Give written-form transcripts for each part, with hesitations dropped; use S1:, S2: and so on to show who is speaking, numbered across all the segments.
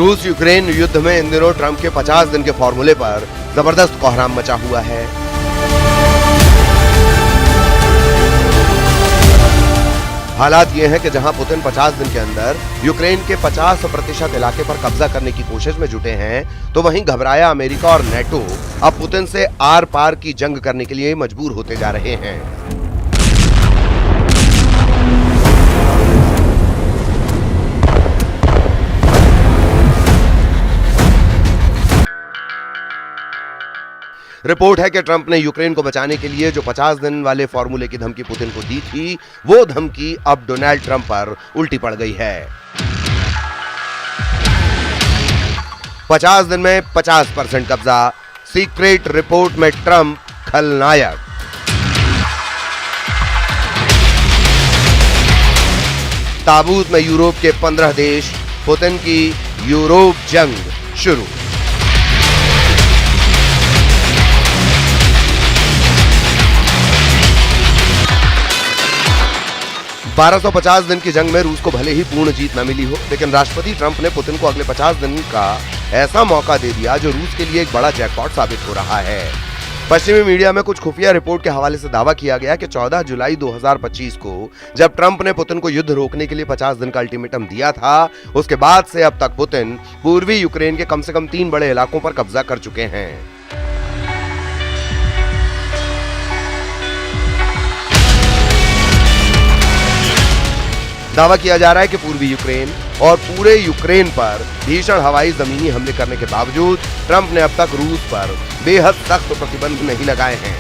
S1: रूस यूक्रेन युद्ध में इन दिनों ट्रंप के 50 दिन के फॉर्मूले पर जबरदस्त कोहराम मचा हुआ है। हालात ये हैं कि जहां पुतिन 50 दिन के अंदर यूक्रेन के 50% इलाके पर कब्जा करने की कोशिश में जुटे हैं, तो वहीं घबराया अमेरिका और नेटो अब पुतिन से आर पार की जंग करने के लिए मजबूर होते जा रहे हैं। रिपोर्ट है कि ट्रंप ने यूक्रेन को बचाने के लिए जो 50 दिन वाले फॉर्मूले की धमकी पुतिन को दी थी, वो धमकी अब डोनाल्ड ट्रंप पर उल्टी पड़ गई है। 50 दिन में 50% कब्जा, सीक्रेट रिपोर्ट में ट्रंप खलनायक। ताबूत में यूरोप के 15 देश, पुतिन की यूरोप जंग शुरू। $1250 दिन की जंग में रूस को भले ही पूर्ण जीत न मिली हो, लेकिन राष्ट्रपति ट्रंप ने पुतिन को अगले 50 दिन का ऐसा मौका दे दिया जो रूस के लिए एक बड़ा जैकपॉट साबित हो रहा है। पश्चिमी मीडिया में कुछ खुफिया रिपोर्ट के हवाले से दावा किया गया कि 14 जुलाई 2025 को जब ट्रंप ने पुतिन को युद्ध रोकने के लिए 50 दिन का अल्टीमेटम दिया था, उसके बाद से अब तक पुतिन पूर्वी यूक्रेन के कम से कम 3 बड़े इलाकों पर कब्जा कर चुके हैं। दावा किया जा रहा है कि पूर्वी यूक्रेन और पूरे यूक्रेन पर भीषण हवाई जमीनी हमले करने के बावजूद ट्रंप ने अब तक रूस पर बेहद सख्त प्रतिबंध नहीं लगाए हैं।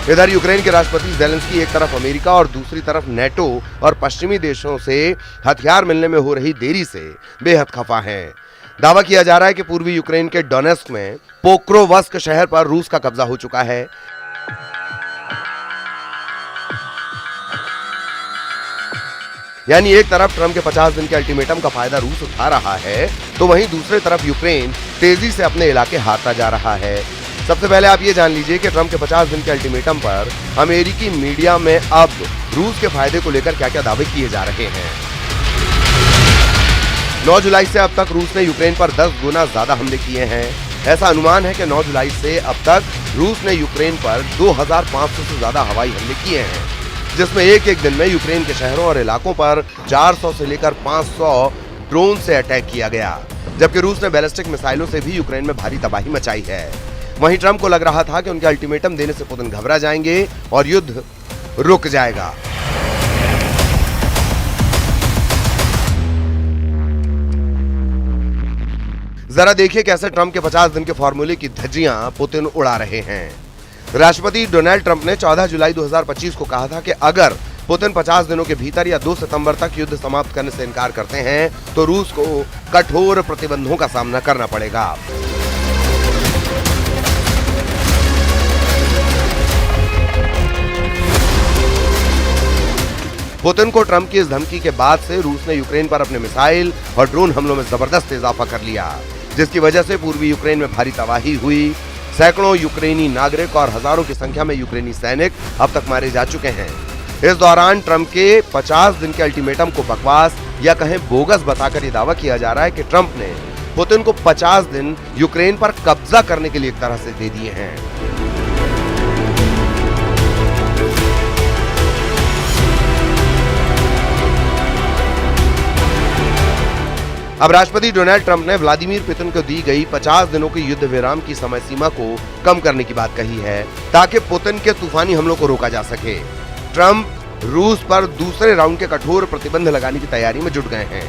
S1: इधर यूक्रेन के राष्ट्रपति ज़ेलेंस्की एक तरफ अमेरिका और दूसरी तरफ नेटो और पश्चिमी देशों से हथियार मिलने में हो रही देरी से बेहद खफा हैं। दावा किया जा रहा है कि पूर्वी यूक्रेन के डोनेस्क में पोक्रोवस्क शहर पर रूस का कब्जा हो चुका है। यानी एक तरफ ट्रंप के 50 दिन के अल्टीमेटम का फायदा रूस उठा रहा है, तो वहीं दूसरी तरफ यूक्रेन तेजी से अपने इलाके हारता जा रहा है। सबसे पहले आप ये जान लीजिए कि ट्रंप के 50 दिन के अल्टीमेटम पर अमेरिकी मीडिया में अब रूस के फायदे को लेकर क्या क्या दावे किए जा रहे हैं। 9 जुलाई से अब तक रूस ने यूक्रेन पर 10 गुना ज्यादा हमले किए हैं। ऐसा अनुमान है कि 9 जुलाई से अब तक रूस ने यूक्रेन पर 2500 से ज्यादा हवाई हमले किए हैं, जिसमें एक दिन में यूक्रेन के शहरों और इलाकों पर 400 से लेकर 500 ड्रोन से अटैक किया गया, जबकि रूस ने बैलिस्टिक मिसाइलों से भी यूक्रेन में भारी तबाही मचाई है। वहीं ट्रंप को लग रहा था कि उनके अल्टीमेटम देने से पुतिन घबरा जाएंगे और युद्ध रुक जाएगा। जरा देखिए कैसे ट्रंप के 50 दिन के फॉर्मूले की धज्जियां पुतिन उड़ा रहे हैं। राष्ट्रपति डोनाल्ड ट्रंप ने 14 जुलाई 2025 को कहा था कि अगर पुतिन 50 दिनों के भीतर या 2 सितंबर तक युद्ध समाप्त करने से इनकार करते हैं, तो रूस को कठोर प्रतिबंधों का सामना करना पड़ेगा। पुतिन को ट्रंप की इस धमकी के बाद से रूस ने यूक्रेन पर अपने मिसाइल और ड्रोन हमलों में जबरदस्त इजाफा कर लिया, जिसकी वजह से पूर्वी यूक्रेन में भारी तबाही हुई। सैकड़ों यूक्रेनी नागरिक और हजारों की संख्या में यूक्रेनी सैनिक अब तक मारे जा चुके हैं। इस दौरान ट्रंप के 50 दिन के अल्टीमेटम को बकवास या कहें बोगस बताकर ये दावा किया जा रहा है कि ट्रंप ने पुतिन को 50 दिन यूक्रेन पर कब्जा करने के लिए एक तरह से दे दिए हैं। अब राष्ट्रपति डोनाल्ड ट्रंप ने व्लादिमीर पुतिन को दी गई 50 दिनों की युद्ध विराम की समय सीमा को कम करने की बात कही है, ताकि पुतिन के तूफानी हमलों को रोका जा सके। ट्रंप रूस पर दूसरे राउंड के कठोर प्रतिबंध लगाने की तैयारी में जुट गए हैं।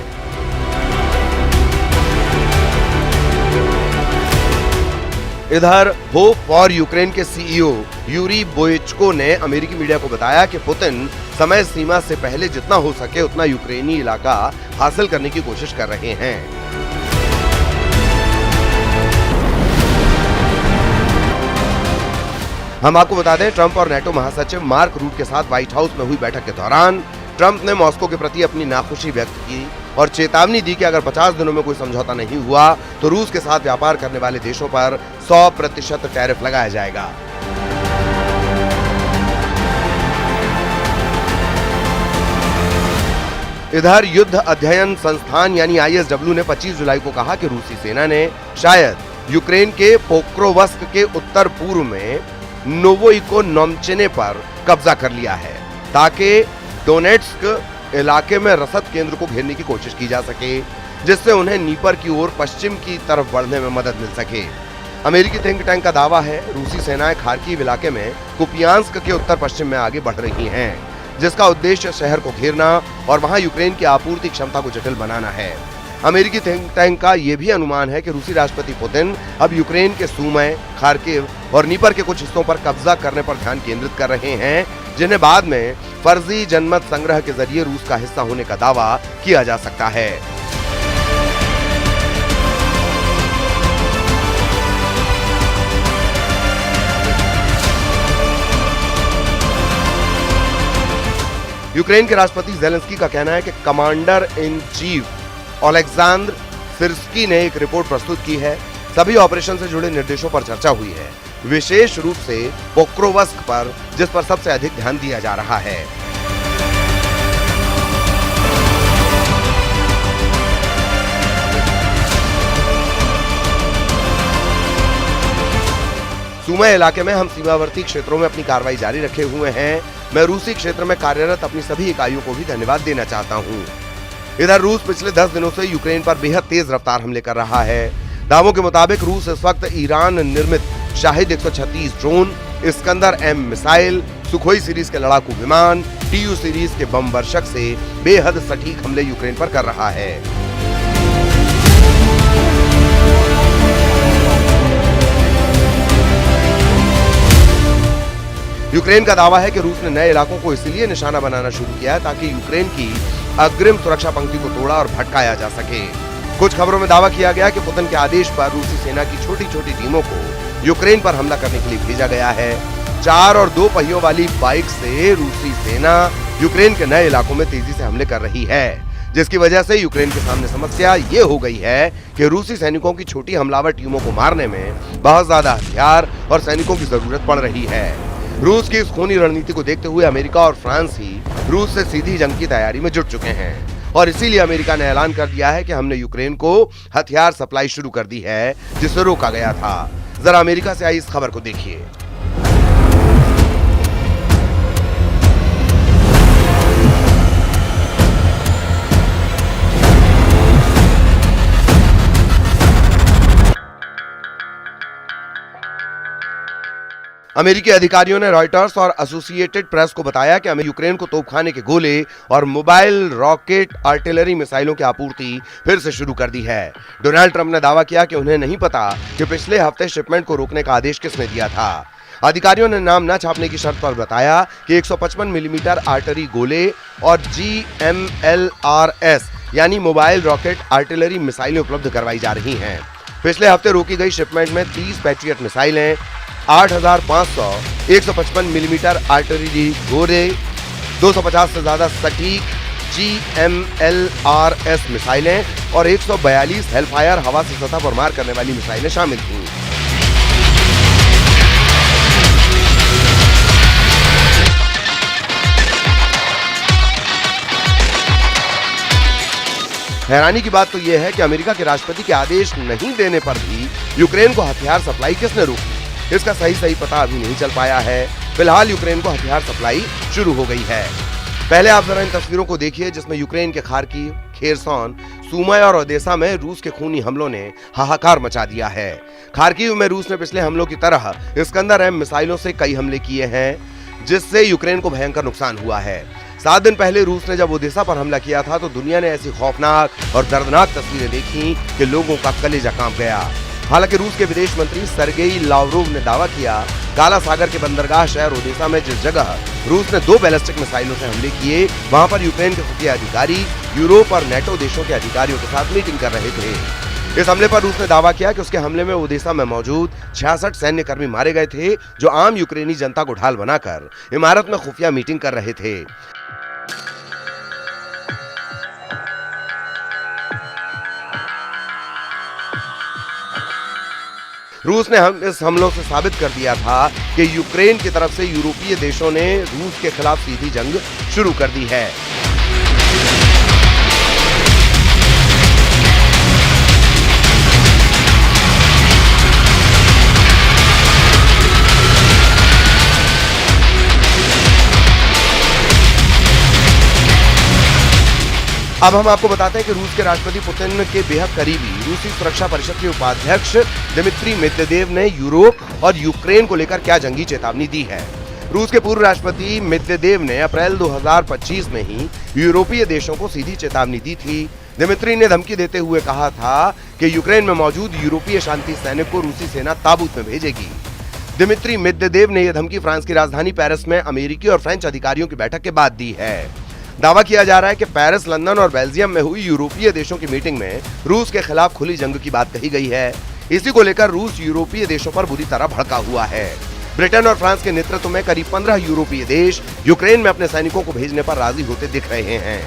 S1: इधर होप फॉर यूक्रेन के सीईओ यूरी बोइचको ने अमेरिकी मीडिया को बताया कि पुतिन समय सीमा से पहले जितना हो सके उतना यूक्रेनी इलाका हासिल करने की कोशिश कर रहे हैं। हम आपको बता दें, ट्रंप और नेटो महासचिव मार्क रूट के साथ व्हाइट हाउस में हुई बैठक के दौरान ट्रंप ने मॉस्को के प्रति अपनी नाखुशी व्यक्त की और चेतावनी दी कि अगर 50 दिनों में कोई समझौता नहीं हुआ तो रूस के साथ व्यापार करने वाले देशों पर 100% टैरिफ लगाया जाएगा। इधर युद्ध अध्ययन संस्थान यानी ISW ने 25 जुलाई को कहा कि रूसी सेना ने शायद यूक्रेन के पोक्रोवस्क के उत्तर पूर्व में नोवोइकोनोमचेने पर कब्जा कर लिया है ताकि डोनेट्स्क इलाके में रसद केंद्र को घेरने की कोशिश की जा सके, जिससे उन्हें नीपर की ओर पश्चिम की तरफ बढ़ने में मदद मिल सके। अमेरिकी थिंक टैंक का दावा है रूसी सेनाएं खार्किव इलाके में कुपियांस्क के उत्तर पश्चिम में आगे बढ़ रही हैं, जिसका उद्देश्य शहर को घेरना और वहां यूक्रेन की आपूर्ति क्षमता को जटिल बनाना है। अमेरिकी थिंक टैंक का यह भी अनुमान है कि रूसी राष्ट्रपति पुतिन अब यूक्रेन के सूमय, खार्किव और नीपर के कुछ हिस्सों पर कब्जा करने पर ध्यान केंद्रित कर रहे हैं, जिन्हें बाद में फर्जी जनमत संग्रह के जरिए रूस का हिस्सा होने का दावा किया जा सकता है। यूक्रेन के राष्ट्रपति ज़ेलेंस्की का कहना है कि commander in chief Oleksandr Syrskyi ने एक रिपोर्ट प्रस्तुत की है। सभी ऑपरेशन से जुड़े निर्देशों पर चर्चा हुई है, विशेष रूप से पोक्रोवस्क पर, जिस पर सबसे अधिक ध्यान दिया जा रहा है। सूमय इलाके में हम सीमावर्ती क्षेत्रों में अपनी कार्रवाई जारी रखे हुए हैं। मैं रूसी क्षेत्र में कार्यरत अपनी सभी इकाइयों को भी धन्यवाद देना चाहता हूं। इधर रूस पिछले 10 दिनों से यूक्रेन पर बेहद तेज रफ्तार हमले कर रहा है। दावों के मुताबिक रूस इस वक्त ईरान निर्मित Shahid 136 drone, Iskander M missile, Sukhoi series के लड़ाकू विमान, TU सीरीज के बम वर्षक से बेहद सटीक हमले यूक्रेन पर कर रहा है। यूक्रेन का दावा है कि रूस ने नए इलाकों को इसलिए निशाना बनाना शुरू किया है ताकि यूक्रेन की अग्रिम सुरक्षा पंक्ति को तोड़ा और भटकाया जा सके। कुछ खबरों में दावा किया गया कि पुतिन के आदेश पर रूसी सेना की छोटी छोटी टीमों को यूक्रेन पर हमला करने के लिए भेजा गया है। 4 और 2 पहियों वाली बाइक से रूसी सेना यूक्रेन के नए इलाकों में तेजी से हमले कर रही है, जिसकी वजह से यूक्रेन के सामने समस्या ये हो गई है कि रूसी सैनिकों की छोटी हमलावर टीमों को मारने में बहुत ज्यादा हथियार और सैनिकों की जरूरत पड़ रही है। रूस की इस खूनी रणनीति को देखते हुए अमेरिका और फ्रांस ही रूस से सीधी जंग की तैयारी में जुट चुके हैं और इसीलिए अमेरिका ने ऐलान कर दिया है कि हमने यूक्रेन को हथियार सप्लाई शुरू कर दी है, जिसे रोका गया था। जरा अमेरिका से आई इस खबर को देखिए। अमेरिकी अधिकारियों ने रॉयटर्स और एसोसिएटेड प्रेस को बताया कि यूक्रेन को तोपखाने के गोले और मोबाइल रॉकेट आर्टिलरी मिसाइलों की आपूर्ति फिर से शुरू कर दी है। डोनाल्ड ट्रंप ने दावा किया कि उन्हें नहीं पता कि पिछले हफ्ते शिपमेंट को रोकने का आदेश किसने दिया था। अधिकारियों ने नाम न छापने की शर्त पर बताया कि 155 मिलीमीटर आर्टरी गोले और GMLRS यानी मोबाइल रॉकेट आर्टिलरी मिसाइलें उपलब्ध करवाई जा रही हैं। पिछले हफ्ते रोकी गई शिपमेंट में 30 पैट्रियट मिसाइलें, 8500 155 मिलीमीटर आर्टिलरी गोले, 250 से ज्यादा सटीक GMLRS मिसाइलें और 142 हेलफायर हवा से सतह पर मार करने वाली मिसाइलें शामिल थीं। हैरानी की बात तो यह है कि अमेरिका के राष्ट्रपति के आदेश नहीं देने पर भी यूक्रेन को हथियार सप्लाई किसने रोकी, इसका सही पता अभी नहीं चल पाया है। फिलहाल यूक्रेन को हथियार सप्लाई शुरू हो गई है। पहले आप जरा इन तस्वीरों को देखिए जिसमें यूक्रेन के खार्किव, खेरसॉन, सूमय और ओदेसा में रूस के खूनी हमलों ने हाहाकार मचा दिया है। खार्किव में रूस ने पिछले हमलों की तरह इस्कंदर M मिसाइलों से कई हमले किए हैं, जिससे यूक्रेन को भयंकर नुकसान हुआ है। 7 दिन पहले रूस ने जब ओदेसा पर हमला किया था तो दुनिया ने ऐसी खौफनाक और दर्दनाक तस्वीरें देखी कि लोगों का कलेजा कांप गया। हालांकि रूस के विदेश मंत्री सर्गेई लावरोव ने दावा किया काला सागर के बंदरगाह शहर ओदेसा में जिस जगह रूस ने 2 बैलिस्टिक मिसाइलों से हमले किए, वहां पर यूक्रेन के खुफिया अधिकारी यूरोप और नेटो देशों के अधिकारियों के साथ मीटिंग कर रहे थे। इस हमले पर रूस ने दावा किया कि उसके हमले में ओदेसा में मौजूद 66 सैन्य कर्मी मारे गए थे, जो आम यूक्रेनी जनता को ढाल बनाकर इमारत में खुफिया मीटिंग कर रहे थे। रूस ने इस हमलों से साबित कर दिया था कि यूक्रेन की तरफ से यूरोपीय देशों ने रूस के खिलाफ सीधी जंग शुरू कर दी है। अब हम आपको बताते हैं कि रूस के राष्ट्रपति पुतिन के बेहद करीबी रूसी सुरक्षा परिषद के उपाध्यक्ष दिमित्री मेदवेदेव ने यूरोप और यूक्रेन को लेकर क्या जंगी चेतावनी दी है। रूस के पूर्व राष्ट्रपति मेदवेदेव ने अप्रैल 2025 में ही यूरोपीय देशों को सीधी चेतावनी दी थी। दिमित्री ने धमकी देते हुए कहा था कि यूक्रेन में मौजूद यूरोपीय शांति सैनिक को रूसी सेना ताबूत में भेजेगी। दिमित्री मेदवेदेव ने यह धमकी फ्रांस की राजधानी पेरिस में अमेरिकी और फ्रेंच अधिकारियों की बैठक के बाद दी है। दावा किया जा रहा है कि पेरिस, लंदन और बेल्जियम में हुई यूरोपीय देशों की मीटिंग में रूस के खिलाफ खुली जंग की बात कही गई है। इसी को लेकर रूस यूरोपीय देशों पर बुरी तरह भड़का हुआ है। ब्रिटेन और फ्रांस के नेतृत्व में करीब 15 यूरोपीय देश यूक्रेन में अपने सैनिकों को भेजने पर राजी होते दिख रहे हैं।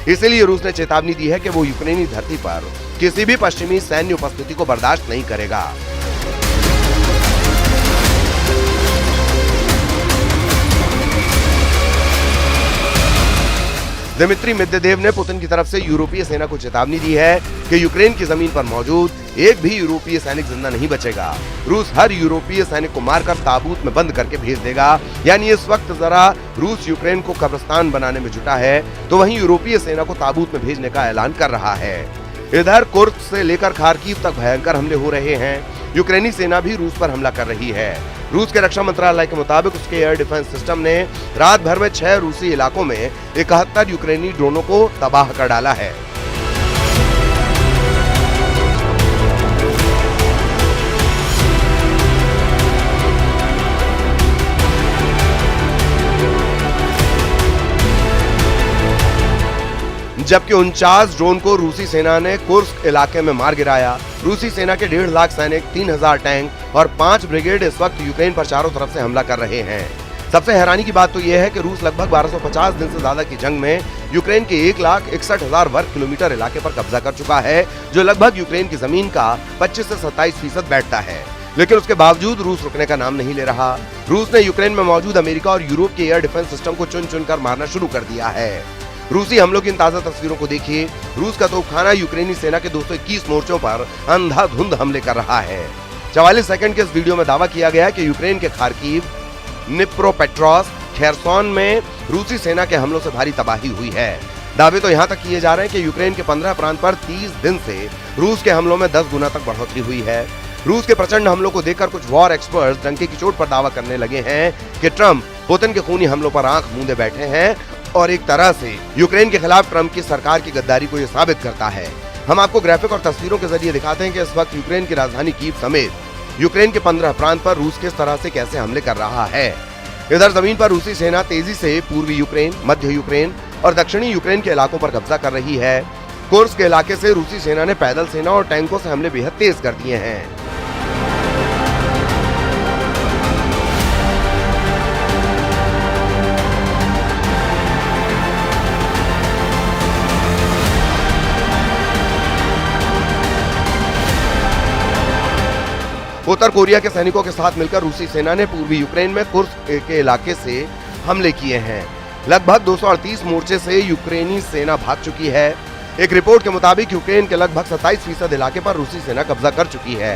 S1: इसीलिए रूस ने चेतावनी दी है कि वो यूक्रेनी धरती पर किसी भी पश्चिमी सैन्य उपस्थिति को बर्दाश्त नहीं करेगा। दिमित्री मेदवेदेव ने पुतिन की तरफ से यूरोपीय सेना को चेतावनी दी है कि यूक्रेन की जमीन पर मौजूद एक भी यूरोपीय सैनिक जिंदा नहीं बचेगा। रूस हर यूरोपीय सैनिक को मारकर ताबूत में बंद करके भेज देगा। यानी इस वक्त जरा रूस यूक्रेन को कब्रिस्तान बनाने में जुटा है, तो वहीं यूरोपीय सेना को ताबूत में भेजने का ऐलान कर रहा है। इधर कुर्स्क से लेकर खार्किव तक भयंकर हमले हो रहे हैं। यूक्रेनी सेना भी रूस पर हमला कर रही है। रूस के रक्षा मंत्रालय के मुताबिक उसके एयर डिफेंस सिस्टम ने रात भर में 6 रूसी इलाकों में 71 यूक्रेनी ड्रोनों को तबाह कर डाला है। जबकि 49 ड्रोन को रूसी सेना ने कुर्स्क इलाके में मार गिराया। रूसी सेना के 1.5 लाख सैनिक, 3000 टैंक और 5 ब्रिगेड इस वक्त यूक्रेन पर चारों तरफ से हमला कर रहे हैं। सबसे हैरानी की बात तो यह है कि रूस लगभग 1250 दिन से ज्यादा की जंग में यूक्रेन के 1,61,000 वर्ग किलोमीटर इलाके पर कब्जा कर चुका है, जो लगभग यूक्रेन की जमीन का 25 से 27% बैठता है। लेकिन उसके बावजूद रूस रुकने का नाम नहीं ले रहा। रूस ने यूक्रेन में मौजूद अमेरिका और यूरोप के एयर डिफेंस सिस्टम को चुन चुन कर मारना शुरू कर दिया है। रूसी हमलों की इन ताजा तस्वीरों को देखिए। रूस का तोपखाना यूक्रेनी सेना के 221 मोर्चों पर अंधाधुंध हमले कर रहा है। 44 सेकंड के इस वीडियो में दावा किया गया कि यूक्रेन के खार्किव, निप्रोपेट्रोव्स्क, खेरसोन में रूसी सेना के हमलों से भारी तबाही हुई है। दावे तो यहाँ तक किए जा रहे हैं कि यूक्रेन के 15 प्रांत पर 30 दिन से रूस के हमलों में 10 गुना तक बढ़ोतरी हुई है। रूस के प्रचंड हमलों को देखकर कुछ वॉर एक्सपर्ट्स डंके की चोट पर दावा करने लगे हैं कि ट्रंप पुतिन के खूनी हमलों पर आंख मूंदे बैठे हैं और एक तरह से यूक्रेन के खिलाफ ट्रंप की सरकार की गद्दारी को यह साबित करता है। हम आपको ग्राफिक और तस्वीरों के जरिए दिखाते हैं कि इस वक्त यूक्रेन की राजधानी कीव समेत यूक्रेन के 15 प्रांत पर रूस किस तरह से कैसे हमले कर रहा है। इधर जमीन पर रूसी सेना तेजी से पूर्वी यूक्रेन, मध्य यूक्रेन और दक्षिणी यूक्रेन के इलाकों पर कब्जा कर रही है। कुर्स्क के इलाके से रूसी सेना ने पैदल सेना और टैंकों से हमले बेहद तेज कर दिए हैं। उत्तर कोरिया के सैनिकों के साथ मिलकर रूसी सेना ने पूर्वी यूक्रेन में कुर्स्क के इलाके से हमले किए हैं। लगभग 238 मोर्चे से यूक्रेनी सेना भाग चुकी है। एक रिपोर्ट के मुताबिक यूक्रेन के लगभग 27% इलाके पर रूसी सेना कब्जा कर चुकी है।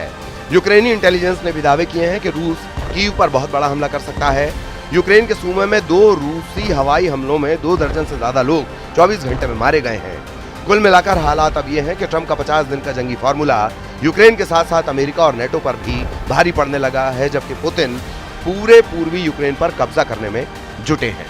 S1: यूक्रेनी इंटेलिजेंस ने भी दावे किए हैं कि रूस कीव पर बहुत बड़ा हमला कर सकता है। यूक्रेन के सूमे में 2 रूसी हवाई हमलों में 2 दर्जन से ज्यादा लोग 24 घंटे में मारे गए हैं। कुल मिलाकर हालात अब ये हैं कि ट्रंप का 50 दिन का जंगी फॉर्मूला यूक्रेन के साथ साथ अमेरिका और नेटो पर भी भारी पड़ने लगा है, जबकि पुतिन पूरे पूर्वी यूक्रेन पर कब्जा करने में जुटे हैं।